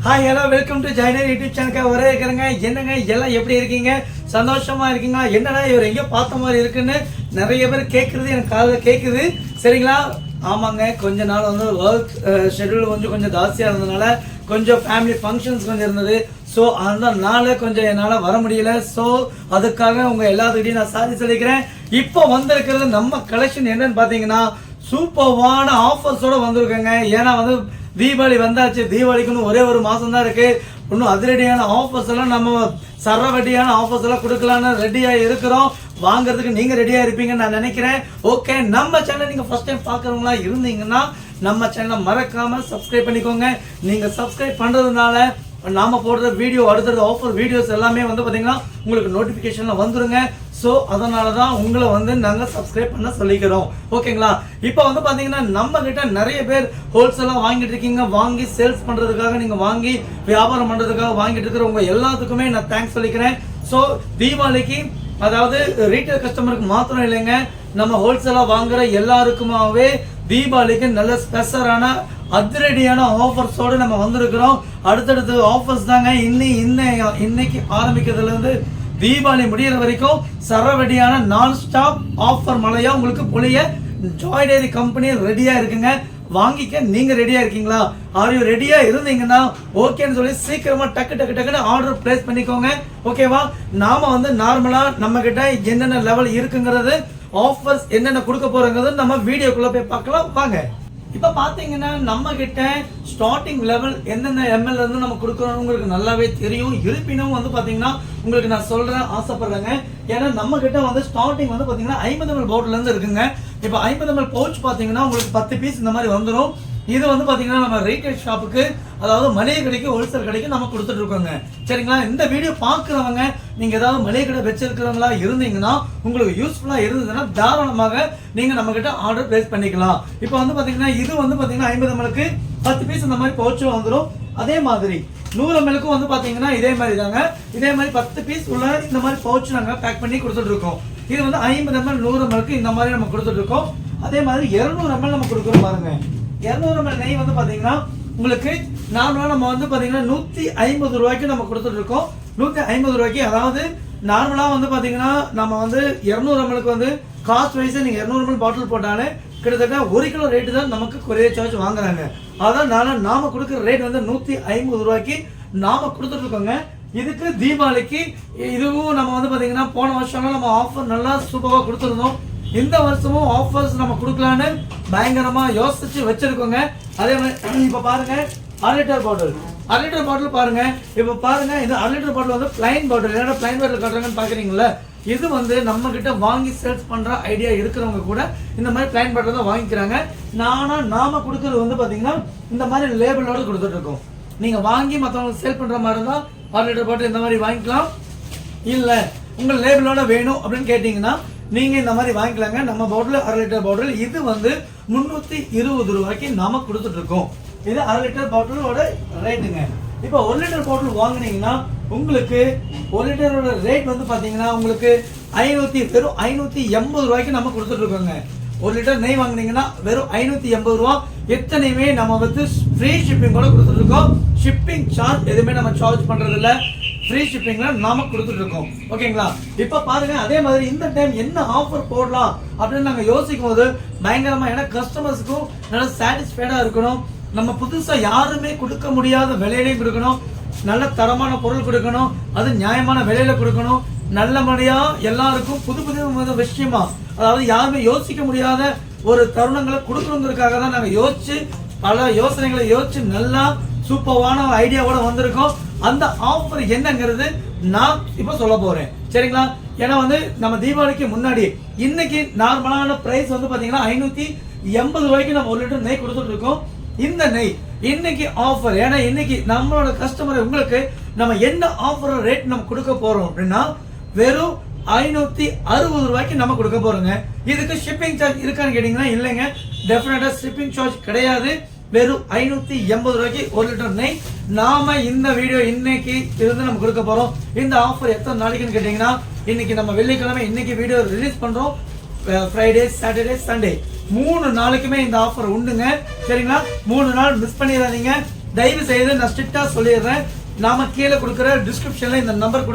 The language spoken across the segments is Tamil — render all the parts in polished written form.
Hi hello welcome to Jainar YouTube சேனலுக்கு வரே இருக்கிறேங்க. என்னங்க எல்லாம் எப்படி இருக்கீங்க? சந்தோஷமா இருக்கீங்களா? என்னடா இவர் எங்கேயோ பார்த்த மாதிரி இருக்குன்னு நிறைய பேர் கேட்குறது எனக்கு காதில் கேட்குது. சரிங்களா? ஆமாங்க, கொஞ்ச நாள் வந்து ஒர்க் ஷெட்யூல் கொஞ்சம் ஜாஸ்தியாக இருந்ததுனால கொஞ்சம் ஃபேமிலி ஃபங்க்ஷன்ஸ் கொஞ்சம் இருந்தது. ஸோ அதனால கொஞ்சம் என்னால் வர முடியல. ஸோ அதுக்காக உங்கள் எல்லாத்துக்கிட்டையும் நான் சாரி சொல்லிக்கிறேன். இப்போ வந்திருக்கிறது நம்ம கலெக்ஷன் என்னன்னு பார்த்தீங்கன்னா சூப்பர்வான ஆஃபர்ஸோட வந்திருக்கேங்க. ஏன்னா வந்து தீபாவளி வந்தாச்சு. தீபாவளிக்குன்னு ஒரே ஒரு மாதம் தான் இருக்கு. இன்னும் அதிரடியான ஆஃபர்ஸ் எல்லாம் நம்ம சரவடியான ஆஃபர்ஸ் எல்லாம் கொடுக்கலான்னு ரெடியாக இருக்கிறோம். வாங்குறதுக்கு நீங்க ரெடியா இருப்பீங்கன்னு நான் நினைக்கிறேன். ஓகே, நம்ம சேனல் நீங்க ஃபர்ஸ்ட் டைம் பாக்குறவங்களா இருந்தீங்கன்னா நம்ம சேனலை மறக்காம சப்ஸ்கிரைப் பண்ணிக்கோங்க. நீங்க சப்ஸ்கிரைப் பண்றதுனால நாம போடுற வீடியோ அடுத்தது ஆஃபர் வீடியோஸ் எல்லாமே வந்து பாத்தீங்கன்னா உங்களுக்கு நோட்டிபிகேஷன்ல வந்துருங்க. ஸோ அதனால தான் உங்களை வந்து நாங்கள் சப்ஸ்கிரைப் பண்ண சொல்லிக்கிறோம். ஓகேங்களா? இப்போ வந்து பார்த்தீங்கன்னா நம்ம கிட்ட நிறைய பேர் ஹோல்சேலாக வாங்கிட்டு இருக்கீங்க. வாங்கி சேல்ஸ் பண்ணுறதுக்காக நீங்கள் வாங்கி வியாபாரம் பண்ணுறதுக்காக வாங்கிட்டு இருக்கிறவங்க எல்லாத்துக்குமே நான் தேங்க்ஸ் சொல்லிக்கிறேன். ஸோ தீபாவளிக்கு அதாவது ரீட்டைல் கஸ்டமருக்கு மாத்திரம் இல்லைங்க, நம்ம ஹோல்சேலாக வாங்குற எல்லாருக்குமாவே தீபாவளிக்கு நல்ல ஸ்பெஷலான அதிரடியான ஆஃபர்ஸோடு நம்ம வந்திருக்கிறோம். அடுத்தடுத்து ஆஃபர்ஸ் தாங்க. இன்னைக்கு ஆரம்பிக்கிறதுல இருந்து தீபாவளி முடிகிற வரைக்கும் சரவடியான நான் ஸ்டாப் ஆஃபர் மழையா உங்களுக்கு பொழிய ஜாய் டைரி கம்பெனி ரெடியா இருக்குங்க. வாங்கிக்க நீங்க ரெடியா இருக்கீங்களா? ஆர் யூ ரெடியா இருந்தீங்கன்னா ஓகேன்னு சொல்லி சீக்கிரமா டக்குன்னு ஆர்டர் பிளேஸ் பண்ணிக்கோங்க. ஓகேவா? நாம வந்து நார்மலா நம்ம கிட்ட என்னென்ன லெவல் இருக்குங்கிறது ஆஃபர்ஸ் என்னென்ன கொடுக்க போறோங்கிறது நம்ம வீடியோக்குள்ள போய் பார்க்கலாம் வாங்க. இப்ப பாத்தீங்கன்னா நம்ம கிட்ட ஸ்டார்டிங் லெவல் எந்தெந்த எம்எல் இருந்து நம்ம கொடுக்கறோம் உங்களுக்கு நல்லாவே தெரியும். இருப்பினும் வந்து பாத்தீங்கன்னா உங்களுக்கு நான் சொல்றேன் ஆசைப்படுறேங்க. ஏன்னா நம்ம கிட்ட வந்து ஸ்டார்டிங் வந்து பாத்தீங்கன்னா 50 ml பவுடர்ல இருந்து இருக்குங்க. இப்ப 50 ml பவுச் பாத்தீங்கன்னா உங்களுக்கு 10 பீஸ் இந்த மாதிரி வந்துடும். இது வந்து பாத்தீங்கன்னா நம்ம ரீட்டைல் ஷாப்புக்கு அதாவது மளிகை கடைக்கு ஹோல்சேல் கடைக்கு நம்ம கொடுத்துட்டு இருக்கோங்க. சரிங்களா? இந்த வீடியோ பாக்குறவங்க நீங்க ஏதாவது மளிகை கடை வச்சிருக்கிறவங்களா இருந்தீங்கன்னா உங்களுக்கு யூஸ்ஃபுல்லா இருந்ததுன்னா தாராளமாக நீங்க நம்ம கிட்ட ஆர்டர் பிளேஸ் பண்ணிக்கலாம். இப்போ வந்து பாத்தீங்கன்னா இது வந்து பாத்தீங்கன்னா 50 ml 10 பீஸ் இந்த மாதிரி பவுச்சும் வந்துடும். அதே மாதிரி 100 ml வந்து பாத்தீங்கன்னா இதே மாதிரி தாங்க. இதே மாதிரி 10 பீஸ் உள்ள இந்த மாதிரி பவுச் நாங்க பேக் பண்ணி கொடுத்துட்டு இருக்கோம். இது வந்து 50 ml 100 ml இந்த மாதிரி நம்ம கொடுத்துட்டு இருக்கோம். அதே மாதிரி 200 ml நம்ம கொடுக்குறோம் பாருங்க. 200 ml நெய் வந்து பாத்தீங்கன்னா உங்களுக்கு நார்மலா நம்ம வந்து பாத்தீங்கன்னா 150 ரூபாய்க்கு நம்ம கொடுத்துட்டு இருக்கோம். 150 ரூபாய்க்கு, அதாவது நார்மலா வந்து பாத்தீங்கன்னா நம்ம வந்து 200 ml வந்து காஸ்ட் வைஸ் நீங்க 200 ml பாட்டில் போட்டாலே கிட்டத்தட்ட 1 கிலோ ரேட்டு தான் நமக்கு கொரியர் சார்ஜ் வாங்குறாங்க. அதனால நாம கொடுக்குற ரேட் வந்து 150 ரூபாய்க்கு நாம கொடுத்துட்டு இருக்கோங்க. இதுக்கு தீபாவளிக்கு இதுவும் நம்ம வந்து பாத்தீங்கன்னா போன வருஷம் நம்ம ஆஃபர் நல்லா சூப்பரா கொடுத்துருந்தோம். இந்த வருஷமும் ஆஃபர்ஸ் நம்ம கொடுக்கலான்னு பயங்கரமா யோசிச்சு வச்சிருக்கோங்க. அதே மாதிரி இப்ப பாருங்க 1 லிட்டர் பாட்டில், 1 லிட்டர் பாட்டில் பாருங்க. இப்ப பாருங்க இது 1 லிட்டர் பாட்டில் வந்து பிளைன் பாட்டில். ஏன்னா பிளைன் பாட்டில் காட்டுறாங்கன்னு பாக்குறீங்களா? இது வந்து நம்ம கிட்ட வாங்கி சேல்ஸ் பண்ற ஐடியா இருக்கிறவங்க கூட இந்த மாதிரி பிளைன் பாட்டில் தான் வாங்கிக்கிறாங்க. நாம கொடுக்கறது வந்து பாத்தீங்கன்னா இந்த மாதிரி லேபிளோட கொடுத்துட்டு இருக்கோம். நீங்க வாங்கி மற்றவங்களுக்கு சேல் பண்ற மாதிரி இருந்தா 1 லிட்டர் பாட்டில் இந்த மாதிரி வாங்கிக்கலாம். இல்ல உங்க லேபிளோட வேணும் அப்படின்னு கேட்டீங்கன்னா நீங்க இந்த மாதிரி வாங்கிக்கலாங்க. நம்ம பாட்டில் 1 லிட்டர் பாட்டில் இது வந்து 320 ரூபாய்க்கு நாம கொடுத்துட்டு இருக்கோம். இது 1 லிட்டர் பாட்டிலோட ரேட்டுங்க. இப்போ 1 லிட்டர் பாட்டில் வாங்கினீங்கன்னா உங்களுக்கு 1 லிட்டரோட ரேட் வந்து பாத்தீங்கன்னா உங்களுக்கு வெறும் 580 ரூபாய்க்கு நம்ம கொடுத்துட்டு இருக்கோங்க. 1 லிட்டர் நெய் வாங்கினீங்கன்னா வெறும் 580 ரூபா. எத்தனையுமே நம்ம வந்து ஃப்ரீ ஷிப்பிங் கூட கொடுத்துட்டு இருக்கோம். ஷிப்பிங் சார்ஜ் எதுவுமே நம்ம சார்ஜ் பண்றது இல்ல. ஃப்ரீ ஷிப்பிங்ல நாம கொடுத்துட்டு இருக்கோம். ஓகேங்களா? இப்ப பாருங்க அதே மாதிரி இந்த டைம் என்ன ஆஃபர் போடலாம் அப்படின்னு நாங்க யோசிக்கும் போது பயங்கரமா, ஏன்னா கஸ்டமர்ஸுக்கும் நல்ல சாட்டிஸ்ஃபைடா இருக்கணும். நம்ம புதுசா யாருமே கொடுக்க முடியாத விலையிலையும் கொடுக்கணும். நல்ல தரமான பொருள் கொடுக்கணும். அது நியாயமான விலையில கொடுக்கணும். நல்லபடியா எல்லாருக்கும் புது விஷயமா, அதாவது யாருமே யோசிக்க முடியாத ஒரு தருணங்களை கொடுக்கணுங்கிறதுக்காக தான் நாங்க யோசிச்சு பல யோசனைகளை யோசிச்சு நல்லா சூப்பரான ஐடியாவோட வந்திருக்கோம். அந்த ஆஃபர் என்னங்கிறது நான் இப்ப சொல்ல போறேன். சரிங்களா? ஏன்னா வந்து நம்ம தீபாவளிக்கு முன்னாடி இன்னைக்கு நார்மலான பிரைஸ் வந்து பாத்தீங்கன்னா 580 ரூபாய்க்கு நம்ம 1 லிட்டர் நெய் கொடுத்துட்டு இருக்கோம். இந்த நெய் இன்னைக்கு ஆஃபர். ஏன்னா இன்னைக்கு நம்மளோட கஸ்டமர் உங்களுக்கு நம்ம என்ன ஆஃபர் ரேட் நம்ம கொடுக்க போறோம் அப்படின்னா வெறும் 560 ரூபாய்க்கு நம்ம கொடுக்க போறோங்க. இதுக்கு ஷிப்பிங் சார்ஜ் இருக்கான்னு கேட்டீங்கன்னா இல்லைங்க, டெஃபினட்டா ஷிப்பிங் சார்ஜ் கிடையாது. வெறும் 580 ரூபாய்க்கு 1 லிட்டர் நெய் நாம இந்த வீடியோ இன்னைக்கு இருந்து நம்ம கொடுக்க போறோம். இந்த ஆஃபர் எத்தனை நாளைக்குன்னு கேட்டீங்கன்னா இன்னைக்கு நம்ம வெள்ளிக்கிழமை இன்னைக்கு வீடியோ ரிலீஸ் பண்றோம். ஃப்ரைடே, சாட்டர்டே, சண்டே 3 நாளைக்குமே இந்த ஆஃபர் உண்டுங்க. சரிங்களா? 3 நாள் மிஸ் பண்ணிடாதீங்க. தயவு செய்து நான் ஸ்ட்ரிக்டா சொல்லிடுறேன், நாம கீழே கொடுக்குற டிஸ்கிரிப்ஷன்ல இந்த நம்பர்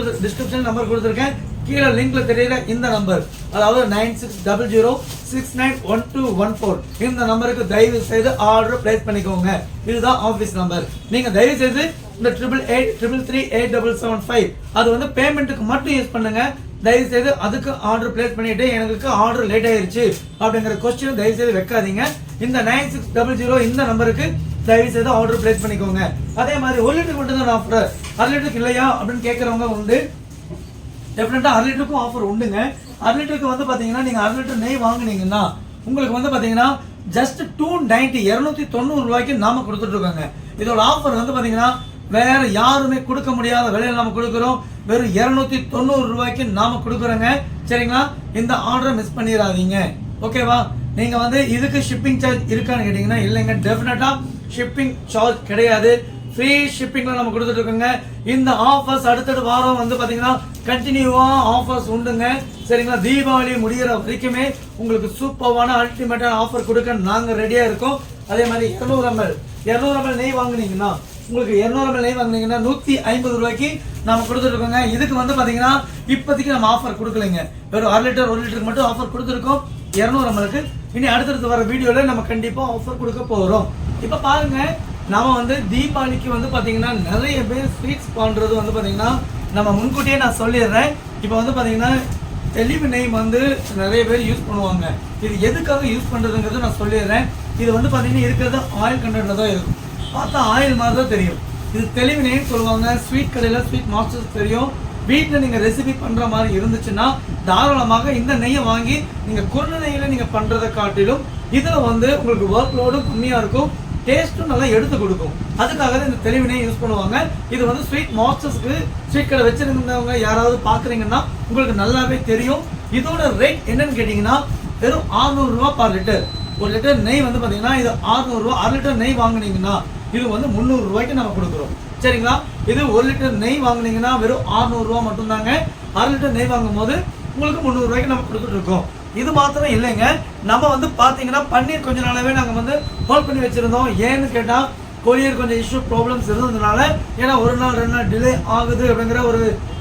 கொடுத்துருக்கேன், கீழே லிங்க்ல தெரியற இந்த நம்பர், அதாவது 9600691214 இந்த நம்பருக்கு தயவு செய்து ஆர்டர் பிளேஸ் பண்ணிக்கோங்க. இதுதான் ஆபீஸ் நம்பர். நீங்க தயவு செய்து இந்த 8883387775 அது வந்து பேமெண்ட்டுக்கு மட்டும் யூஸ் பண்ணுங்க. தயவு செய்து அதுக்கு ஆர்டர் பிளேஸ் பண்ணிட்டு எனக்கு ஆர்டர் லேட் ஆயிருச்சு அப்படிங்கிற கொஸ்டின் தயவு செய்து வைக்காதீங்க. இந்த 9600 இந்த நம்பருக்கு தயவு செய்து ஆர்டர் பிளேஸ் பண்ணிக்கோங்க. அதே மாதிரி 1 லிட்டருக்கு மட்டும் தான் ஆஃபர், 1/2 லிட்டருக்கு இல்லையா அப்படின்னு கேட்கறவங்க உண்டு. டெஃபினட்டா 1/2 லிட்டருக்கும் ஆஃபர் உண்டுங்க. 1/2 லிட்டருக்கு வந்து பாத்தீங்கன்னா நீங்க 1/2 லிட்டர் நெய் வாங்குனீங்கன்னா உங்களுக்கு வந்து பாத்தீங்கன்னா ஜஸ்ட் 290 ரூபாய்க்கு நாம கொடுத்துட்டு இருக்கோங்க. இதோட ஆஃபர் வந்து பாத்தீங்கன்னா வேற யாருமே கொடுக்க முடியாத விலையில நாம கொடுக்குறோம். வெறும் 290 ரூபாய்க்கு நாம கொடுக்குறோங்க. சரிங்களா? இந்த ஆர்டரை மிஸ் பண்ணிடாதீங்க. ஓகேவா? நீங்க வந்து இதுக்கு ஷிப்பிங் சார்ஜ் இருக்கான்னு கேட்டீங்கன்னா இல்லைங்க, டெஃபினட்டா ஷிப்பிங் சார்ஜ் கிடையாது. ஃப்ரீ ஷிப்பிங்ல நம்ம கொடுத்துட்டு இருக்கோங்க. இந்த ஆஃபர்ஸ் அடுத்தடுத்த வாரம் வந்து பாத்தீங்கன்னா கண்டினியூவா ஆஃபர்ஸ் உண்டுங்க. சரிங்களா? தீபாவளி முடிகிற வரைக்குமே உங்களுக்கு சூப்பரான அல்டிமேட்டான ஆஃபர் கொடுக்க நாங்க ரெடியா இருக்கோம். அதே மாதிரி 200 ml நெய் வாங்குனீங்கன்னா உங்களுக்கு 200 ml நெய் வாங்குனீங்கன்னா 150 ரூபாய்க்கு நாம கொடுத்துட்டு இருக்கோங்க. இதுக்கு வந்து பாத்தீங்கன்னா இப்போதைக்கு நம்ம ஆஃபர் கொடுக்கலைங்க. வெறும் 1 லிட்டருக்கு மட்டும் ஆஃபர் கொடுத்துருக்கோம் 200 mlக்கு. இனி அடுத்தடுத்து வர வீடியோல நம்ம கண்டிப்பா ஆஃபர் கொடுக்க போறோம். இப்ப பாருங்க, நாம வந்து தீபாவளிக்கு வந்து பாத்தீங்கன்னா நிறைய பேர் ஸ்வீட்ஸ் பண்றது வந்து பாத்தீங்கன்னா நம்ம முன்கூட்டியே நான் சொல்லிடுறேன். இப்போ வந்து பாத்தீங்கன்னா தெளிவு நெய் வந்து நிறைய பேர் யூஸ் பண்ணுவாங்க. இது எதுக்காக யூஸ் பண்றதுங்கிறது நான் சொல்லிடுறேன். இது வந்து பாத்தீங்கன்னா இருக்கிறது ஆயில் கண்டென்ட்ல தான் இருக்கும். பார்த்தா ஆயில் மாதிரி தான் தெரியும். இது தெளிவு நெய்ன்னு சொல்லுவாங்க. ஸ்வீட் கடையில ஸ்வீட் மாஸ்டர்ஸ் தெரியும். வீட்டில் நீங்க ரெசிபி பண்ற மாதிரி இருந்துச்சுன்னா தாராளமாக இந்த நெய்யை வாங்கி நீங்க குருணை நெய்யில நீங்க பண்றதை காட்டிலும் இதுல வந்து உங்களுக்கு ஒர்க் லோடும் கம்மியா இருக்கும், டேஸ்ட்டும் நல்லா எடுத்து கொடுக்கும். அதுக்காக தான் இந்த தெளிவு நெய் யூஸ் பண்ணுவாங்க. இது வந்து ஸ்வீட் மாஸ்டர்ஸ்க்கு ஸ்வீட் கடை வச்சிருந்தவங்க யாராவது பாக்குறீங்கன்னா உங்களுக்கு நல்லாவே தெரியும். இதோட ரேட் என்னன்னு கேட்டீங்கன்னா வெறும் 600 ரூபாய் பர் லிட்டர். 1 லிட்டர் நெய் வந்து பாத்தீங்கன்னா இது 600 ரூபாய். 1/2 லிட்டர் நெய் வாங்குனீங்கன்னா இது வந்து 300 ரூபாய்க்கு நம்ம கொடுக்குறோம். சரிங்களா? இது 1 லிட்டர் நெய் வாங்குனீங்கன்னா வெறும் 600 ரூபாய் மட்டும் தாங்க. 1/2 லிட்டர் நெய் வாங்கும் போது உங்களுக்கு 300 ரூபாய்க்கு நம்ம கொடுத்துட்டு இருக்கோம். இது மாத்திரம் இல்லைங்க, நம்ம வந்து பாத்தீங்கன்னா பன்னீர் கொஞ்ச நாளாவே நாங்க வந்து ஹோல்ட் பண்ணி வச்சிருந்தோம். ஏன்னு கேட்டா கொரியர் கொஞ்சம் இஷ்யூ ப்ராப்ளம்ஸ் இருந்ததுனால, ஏன்னா 1 நாள் 2 நாள் டிலே ஆகுது அப்படிங்கிற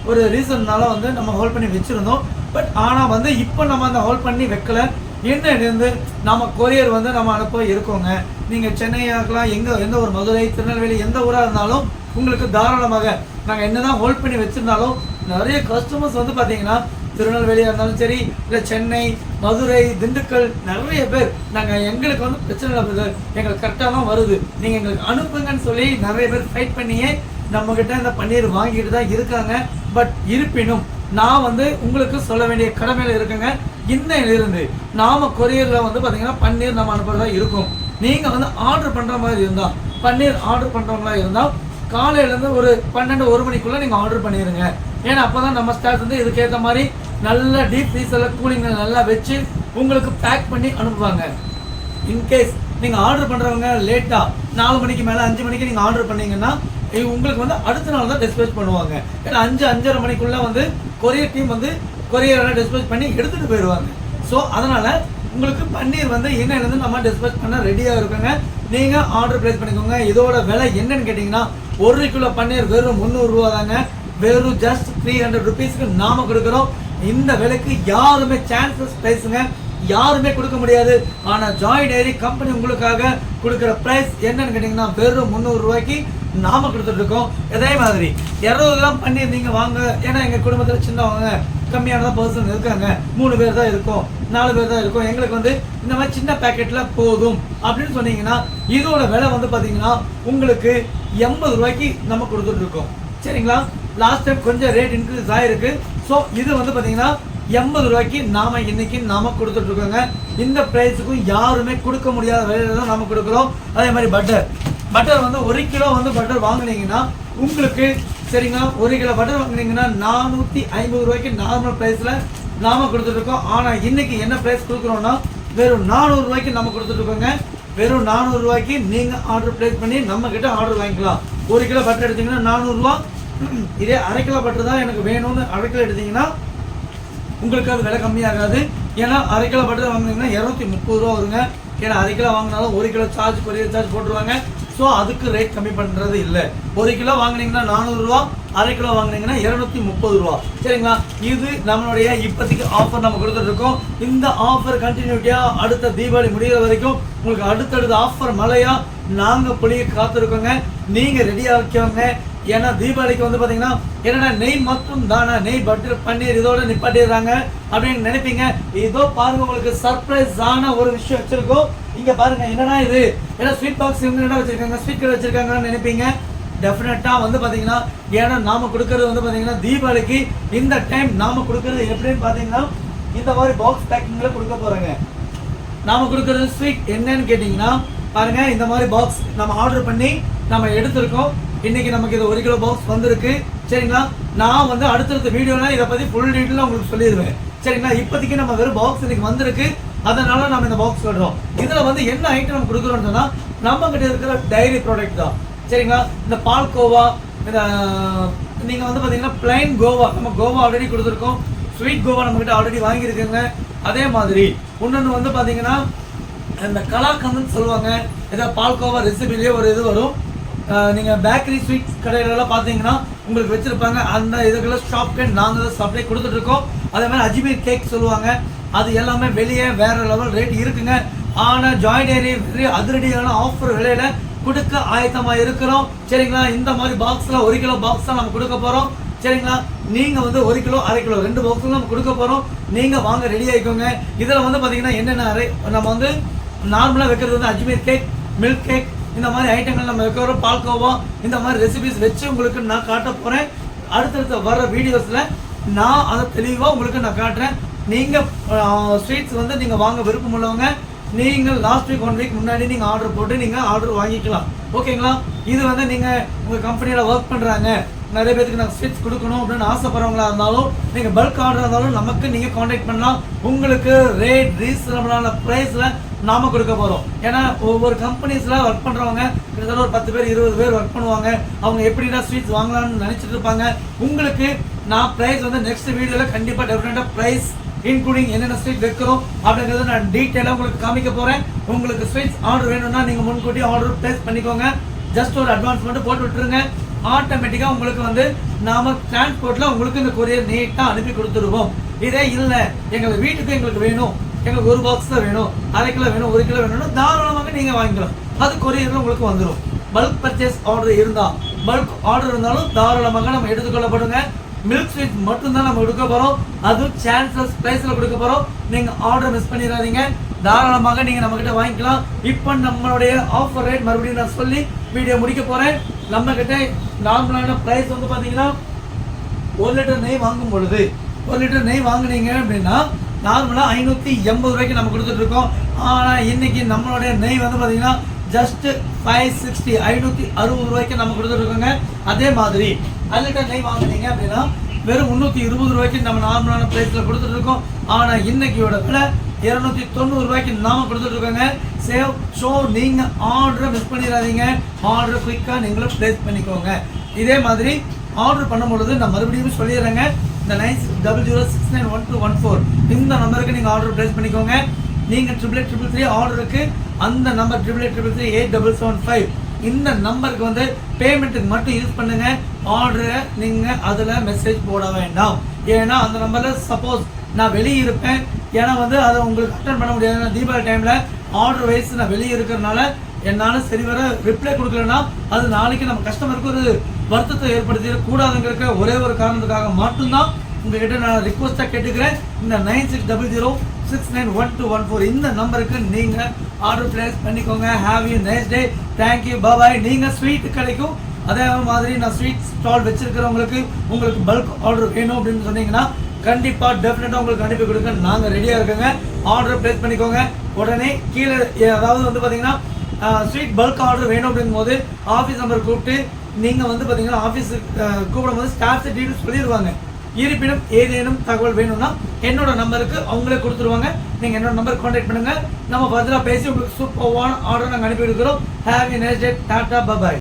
ஒரு ரீசன்னால வந்து நம்ம ஹோல்ட் பண்ணி வச்சிருந்தோம். பட் ஆனா வந்து இப்போ நம்ம அந்த ஹோல்ட் பண்ணி வைக்கல. இருந்து நம்ம கொரியர் வந்து நம்ம அனுப்ப இருக்கோங்க. நீங்க சென்னை ஆகலாம், எந்த ஒரு மதுரை, திருநெல்வேலி எந்த ஊரா இருந்தாலும் உங்களுக்கு தாராளமாக நாங்க என்னதான் ஹோல்ட் பண்ணி வச்சிருந்தாலும் நிறைய கஸ்டமர்ஸ் வந்து பாத்தீங்கன்னா திருநெல்வேலியா இருந்தாலும் சரி, இல்ல சென்னை, மதுரை, திண்டுக்கல் நிறைய பேர் நாங்க எங்களுக்கு வந்து பிரச்சனை இல்லை, எங்களுக்கு கரெக்டா தான் வருது, நீங்க எங்களுக்கு அனுப்புங்கன்னு சொல்லி நிறைய பேர் ஃபைட் பண்ணியே நம்ம கிட்ட இந்த பன்னீர் வாங்கிட்டு தான் இருக்காங்க. பட் இருப்பினும் நான் வந்து உங்களுக்கு சொல்ல வேண்டிய கடமையில இருக்குங்க. இன்னையிலிருந்து நாம கொரியர்ல வந்து பாத்தீங்கன்னா பன்னீர் நம்ம அனுப்புறதா இருக்கும். நீங்க வந்து ஆர்டர் பண்ற மாதிரி இருந்தா, பன்னீர் ஆர்டர் பண்றவங்களா இருந்தா காலையில இருந்து ஒரு 12-1 மணிக்குள்ள நீங்க ஆர்டர் பண்ணிருங்க. ஏன்னா அப்பதான் நம்ம ஸ்டாஃப் வந்து இதுக்கேற்ற மாதிரி நல்ல டீப் ஃப்ரீசர்ல கூலிங் நல்லா வச்சு உங்களுக்கு பேக் பண்ணி அனுப்புவாங்க. இன்கேஸ் நீங்க ஆர்டர் பண்றவங்க லேட்டா 4 மணிக்கு மேல 5 மணிக்கு நீங்க ஆர்டர் பண்ணீங்கன்னா உங்களுக்கு வந்து அடுத்த நாள் தான் டிஸ்பேச் பண்ணுவாங்க. ஏன்னா 5-5:30 மணிக்குள்ள வந்து கொரியர் டீம் வந்து கொரியரெல்லாம் டிஸ்பேச் பண்ணி எடுத்துட்டு போயிடுவாங்க. ஸோ அதனால உங்களுக்கு பன்னீர் வந்து என்னன்னு நம்ம டிஸ்பேச் பண்ண ரெடியா இருக்குங்க. நீங்க ஆர்டர் பிளேஸ் பண்ணிக்கோங்க. இதோட விலை என்னன்னு கேட்டீங்கன்னா 1 கிலோ பன்னீர் வெறும் 300 ரூபா தாங்க. வெறும் ஜஸ்ட் 300 ருபீஸ்க்கு நாம கொடுக்குறோம். இந்த விலைக்கு யாருமே சான்சஸ் பிரைஸுங்க, யாருமே கொடுக்க முடியாது. ஆனா ஜாய் டைரி கம்பெனி உங்களுக்காக கொடுக்குற பிரைஸ் என்னன்னு கேட்டீங்கன்னா வெறும் 300 ரூபாய்க்கு நாம கொடுத்துட்டு இருக்கோம். அதே மாதிரி 200 கிராம் பன்னீர் நீங்க வாங்க, ஏன்னா எங்க குடும்பத்துல சின்னவங்க கம்மியானதான் பர்சன் இருக்காங்க, 3 பேர் தான் இருக்கும், 4 பேர் தான் இருக்கும், எங்களுக்கு வந்து இந்த மாதிரி சின்ன பேக்கெட்ல போதும் அப்படின்னு சொன்னீங்கன்னா இதோட விலை வந்து பாத்தீங்கன்னா உங்களுக்கு 80 ரூபாய்க்கு நம்ம கொடுத்துட்டு இருக்கோம். சரிங்களா? லாஸ்ட் டைம் கொஞ்சம் ரேட் இன்க்ரீஸ் ஆயிருக்கு. ஸோ இது வந்து பாத்தீங்கன்னா 80 ரூபாய்க்கு நாம இன்னைக்கு நாம கொடுத்துட்டு இருக்கோங்க. இந்த பிரைஸுக்கும் யாருமே கொடுக்க முடியாத விலையில தான் நாம கொடுக்குறோம். அதே மாதிரி பட்டர் வந்து 1 கிலோ வந்து பட்டர் வாங்குனீங்கன்னா உங்களுக்கு சரிங்களா 1 கிலோ பட்டர் வாங்குனீங்கன்னா 450 ரூபாய்க்கு நார்மல் பிரைஸ்ல நாம கொடுத்துட்டு இருக்கோம். ஆனா இன்னைக்கு என்ன பிரைஸ் கொடுக்குறோம்னா வெறும் 400 ரூபாய்க்கு நம்ம கொடுத்துட்டு இருக்கோங்க. வெறும் 400 ரூபாய்க்கு நீங்க ஆர்டர் பிளேஸ் பண்ணி நம்ம கிட்ட ஆர்டர் வாங்கிக்கலாம். 1 கிலோ பட்டர் எடுத்தீங்கன்னா 400 ரூபாய். இதே 1/2 கிலோ பட்டர் தான் எனக்கு வேணும்னு 1/2 கிலோ எடுத்தீங்கன்னா உங்களுக்கு அது விலை கம்மியாகாது. ஏன்னா 1/2 கிலோ பட்டர் வாங்கினீங்கன்னா 230 ரூபா வருங்க. ஏன்னா 1/2 கிலோ வாங்கினாலும் 1 கிலோ சார்ஜ் கொரியர் சார்ஜ் போட்டுருவாங்க. ஸோ ஸோ அதுக்கு ரேட் கம்மி பண்ணுறது இல்லை. 1 கிலோ வாங்கினீங்கன்னா 400 ரூபா, அரை கிலோ வாங்கினீங்கன்னா 230 ரூபா. சரிங்களா? இது நம்மளுடைய இப்போதைக்கு ஆஃபர் நம்ம கொடுத்துட்டு இருக்கோம். இந்த ஆஃபர் கண்டினியூட்டியாக அடுத்த தீபாவளி முடிகிற வரைக்கும் உங்களுக்கு அடுத்தடுத்த ஆஃபர் மழையா நாங்கள் புளிய காத்திருக்கோங்க. நீங்கள் ரெடியாக இருக்கவங்க. ஏன்னா தீபாவளிக்கு வந்து பார்த்தீங்கன்னா என்னடா நெய் மட்டும் தானே, நெய் பட்டர் பன்னீர் இதோட நிப்பாட்டிடுறாங்க அப்படின்னு நினைப்பீங்க. இதோ பாருங்க, உங்களுக்கு சர்ப்ரைஸான ஒரு விஷயம் வச்சிருக்கோம். இங்க பாருங்க, என்னன்னா இது ஏன்னா ஸ்வீட் பாக்ஸ் இவங்க என்ன வச்சிருக்காங்க, ஸ்வீட் கடை வச்சிருக்காங்கன்னு நினைப்பீங்க. டெஃபினட்டா வந்து பாத்தீங்கன்னா ஏன்னா நாம கொடுக்கறது வந்து பாத்தீங்கன்னா தீபாவளிக்கு இந்த டைம் நாம கொடுக்கறது எப்படின்னு பாத்தீங்கன்னா இந்த மாதிரி பாக்ஸ் பேக்கிங்ல கொடுக்க போறாங்க. நாம கொடுக்கறது ஸ்வீட் என்னன்னு கேட்டீங்கன்னா பாருங்க, இந்த மாதிரி பாக்ஸ் நம்ம ஆர்டர் பண்ணி நம்ம எடுத்திருக்கோம். இன்னைக்கு நமக்கு இது 1 கிலோ பாக்ஸ் வந்திருக்கு. சரிங்களா? நான் வந்து அடுத்தடுத்த வீடியோல இதை பத்தி ஃபுல் டீட்டெயிலாக உங்களுக்கு சொல்லிடுவேன். சரிங்களா? இப்போதைக்கு நம்ம வெறும் பாக்ஸ் இன்னைக்கு வந்திருக்கு, அதனால நம்ம இந்த பாக்ஸ் சொல்றோம். இதுல வந்து என்ன ஐட்டம் நம்ம கொடுக்குறோம்னு சொன்னா நம்ம கிட்ட இருக்கிற டைரி ப்ராடக்ட் தான். சரிங்களா? இந்த பால் கோவா, இந்த நீங்க வந்து பாத்தீங்கன்னா பிளைன் கோவா, நம்ம கோவா ஆல்ரெடி கொடுத்துருக்கோம். ஸ்வீட் கோவா நம்ம கிட்ட ஆல்ரெடி வாங்கியிருக்கோங்க. அதே மாதிரி இன்னொன்று வந்து பாத்தீங்கன்னா இந்த கலாக்கந்துன்னு சொல்லுவாங்க. ஏதாவது பால்கோவா ரெசிபிலேயே ஒரு இது வரும். நீங்கள் பேக்கரி ஸ்வீட் கடையிலலாம் பார்த்தீங்கன்னா உங்களுக்கு வச்சுருப்பாங்க. அந்த இதுக்கெல்லாம் ஷாப் கேட் நாங்கள் தான் சப்ளை கொடுத்துட்ருக்கோம். அதே மாதிரி அஜ்மீர் கேக் சொல்லுவாங்க. அது எல்லாமே வெளியே வேறு லெவல் ரேட் இருக்குங்க. ஆனால் ஜாய் டைரி வெரி அதிரடியான ஆஃபர் விலையில கொடுக்க ஆயத்தமாக இருக்கிறோம். சரிங்களா? இந்த மாதிரி பாக்ஸில் 1 கிலோ பாக்ஸ் தான் நம்ம கொடுக்க போகிறோம். சரிங்களா? நீங்கள் வந்து 1 கிலோ அரை கிலோ 2 பாக்ஸும் நம்ம கொடுக்க போகிறோம். நீங்கள் வாங்க ரெடி ஆகிக்கோங்க. இதில் வந்து பார்த்தீங்கன்னா என்னென்ன நம்ம வந்து நார்மலாக வைக்கிறது வந்து அஜ்மீர் கேக், மில்க் கேக், இந்த மாதிரி ஐட்டங்கள் நம்ம வைக்கிறோம். பால்கோவா இந்த மாதிரி ரெசிபிஸ் வச்சு உங்களுக்கு நான் காட்ட போகிறேன். அடுத்தடுத்த வர்ற வீடியோஸில் நான் அதை தெளிவாக உங்களுக்கு நான் காட்டுறேன். நீங்கள் ஸ்வீட்ஸ் வந்து நீங்கள் வாங்க விருப்பம் உள்ளவங்க நீங்கள் லாஸ்ட் வீக் 1 வீக் முன்னாடி நீங்கள் ஆர்டர் போட்டு நீங்கள் ஆர்டர் வாங்கிக்கலாம். ஓகேங்களா? இது வந்து நீங்கள் உங்கள் கம்பெனியில் ஒர்க் பண்ணுறாங்க, நிறைய பேருக்கு நான் ஸ்வீட்ஸ் கொடுக்கணும் அப்படின்னு ஆசைப்படுறவங்களா இருந்தாலும் நீங்கள் பல்க் ஆர்டர் இருந்தாலும் நமக்கு நீங்கள் காண்டாக்ட் பண்ணலாம். உங்களுக்கு ரேட் ரீசனபிளான ப்ரைஸில் நாம கொடுக்க போகிறோம். ஏன்னா ஒவ்வொரு கம்பெனிஸில் ஒர்க் பண்ணுறவங்க கிட்டத்தட்ட ஒரு 10 பேர் 20 பேர் ஒர்க் பண்ணுவாங்க. அவங்க எப்படின்னா ஸ்வீட்ஸ் வாங்கலாம்னு நினச்சிட்டு இருப்பாங்க. உங்களுக்கு நான் ப்ரைஸ் வந்து நெக்ஸ்ட் வீடியோவில் கண்டிப்பாக டெஃபினட்டாக ப்ரைஸ் இன்க்ளூடிங் என்னென்ன ஸ்வீட் வைக்கிறோம் அப்படிங்கிறத நான் டீட்டெயிலாக உங்களுக்கு காமிக்க போகிறேன். உங்களுக்கு ஸ்வீட்ஸ் ஆர்டர் வேணும்னா நீங்கள் முன்கூட்டி ஆர்டர் ப்ளேஸ் பண்ணிக்கோங்க. ஜஸ்ட் ஒரு அட்வான்ஸ் மட்டும் போட்டு விட்டுருங்க. ஆட்டோமேட்டிக்காக உங்களுக்கு வந்து நாம டிரான்ஸ்போர்ட்டில் உங்களுக்கு இந்த கொரியர் நீட்டாக அனுப்பி கொடுத்துருவோம். இதே இல்லை எங்களுக்கு வீட்டுக்கு எங்களுக்கு வேணும், எங்களுக்கு 1 பாக்ஸ் தான் வேணும், அரை கிலோ வேணும், 1 கிலோ வேணும்னா தாராளமாக நீங்கள் வாங்கிக்கலாம். அது கொரியரில் உங்களுக்கு வந்துடும். பல்க் பர்ச்சேஸ் ஆர்டர் இருந்தால், பல்க் ஆர்டர் இருந்தாலும் தாராளமாக நம்ம எடுத்துக்கொள்ளப்படுங்க. மில்க் ஸ்வீட் மட்டும்தான் நம்ம கொடுக்க போகிறோம். அதுவும் சான்சஸ் ப்ரைஸில் கொடுக்க போகிறோம். நீங்கள் ஆர்டர் மிஸ் பண்ணிடாதீங்க. தாராளமாக நீங்கள் நம்மக்கிட்ட வாங்கிக்கலாம். இப்போ நம்மளுடைய ஆஃபர் ரேட் மறுபடியும் நான் சொல்லி வீடியோ முடிக்க போகிறேன். நம்மக்கிட்ட நார்மலான ப்ரைஸ் வந்து பார்த்தீங்கன்னா 1 லிட்டர் நெய் வாங்கும் பொழுது 1 லிட்டர் நெய் வாங்கினீங்க அப்படின்னா நார்மலாக 580 ரூபாய்க்கு நம்ம கொடுத்துட்ருக்கோம். ஆனால் இன்னைக்கு நம்மளுடைய நெய் வந்து பார்த்தீங்கன்னா ஜஸ்ட் 560 560 ரூபாய்க்கு நம்ம கொடுத்துட்ருக்கோங்க. அதே மாதிரி 1 லிட்டர் நெய் வாங்கினீங்க அப்படின்னா வெறும் 320 ரூபாய்க்கு நம்ம நார்மலான ப்ரைஸில் கொடுத்துட்ருக்கோம். ஆனால் இன்னைக்கியோட விலை 290 ரூபாய்க்கு நாம கொடுத்துட்ருக்கோங்க. சேவ் ஷோ நீங்கள் ஆர்டரை மிஸ் பண்ணிடாதீங்க. ஆர்டர் குயிக்காக நீங்களும் ப்ளேஸ் பண்ணிக்கோங்க. இதே மாதிரி ஆர்டர் பண்ணும்பொழுது நான் மறுபடியும் சொல்லிடுறேங்க. இந்த 9006911214 இந்த நம்பருக்கு நீங்கள் ஆர்டர் ப்ளேஸ் பண்ணிக்கோங்க. நீங்கள் 8833 ஆர்டருக்கு அந்த நம்பர் 88338775 இந்த நம்பருக்கு வந்து பேமெண்ட்டுக்கு மட்டும் யூஸ் பண்ணுங்க. ஆர்டரை நீங்கள் அதில் மெசேஜ் போட வேண்டாம். ஏன்னா அந்த நம்பரில் சப்போஸ் நான் வெளியே இருப்பேன், ஏன்னா வந்து அதை உங்களுக்கு அட்டன் பண்ண முடியாது. தீபாவளி டைமில் ஆர்டர் வைஸ் நான் வெளியே இருக்கிறதுனால என்னால் சரிவர ரிப்ளை கொடுக்கலன்னா அது நாளைக்கு நம்ம கஸ்டமருக்கு ஒரு வருத்தத்தை ஏற்படுத்திடக்கூடாதுங்கிற ஒரே ஒரு காரணத்துக்காக மட்டும்தான் உங்ககிட்ட நான் ரிக்வஸ்ட்டாக கேட்டுக்கிறேன். இந்த 9600691214 இந்த நம்பருக்கு நீங்கள் ஆர்டர் பிளேஸ் பண்ணிக்கோங்க. Have you nice day. Thank you, bye. நீங்கள் ஸ்வீட் கிடைக்கும். அதே மாதிரி நான் ஸ்வீட் ஸ்டால் வச்சிருக்கிறவங்களுக்கு உங்களுக்கு பல்க் ஆர்டர் வேணும் அப்படின்னு சொன்னீங்கன்னா கண்டிப்பாக டெஃபினட்டாக உங்களுக்கு அனுப்பி கொடுக்க நாங்கள் ரெடியாக இருக்கோங்க. ஆர்டர் பிளேஸ் பண்ணிக்கோங்க. உடனே கீழே அதாவது வந்து பார்த்தீங்கன்னா ஸ்வீட் பல்க் ஆர்டர் வேணும் அப்படிங்கும்போது ஆஃபீஸ் நம்பர் கூப்பிட்டு நீங்கள் வந்து பார்த்தீங்கன்னா ஆஃபீஸுக்கு கூப்பிடும் போது ஸ்டாஃப்ஸ் டீட்டெயில்ஸ் சொல்லிடுவாங்க. இருப்பினும் ஏதேனும் தகவல் வேணும்னா என்னோட நம்பருக்கு அவங்களே கொடுத்துருவாங்க. நீங்கள் என்னோட நம்பர் கான்டாக்ட் பண்ணுங்கள். நம்ம பதிலாக பேசி உங்களுக்கு சூப்பர்வான ஆர்டர் நாங்கள் அனுப்பி கொடுக்குறோம். Have a nice day. Tata, bye.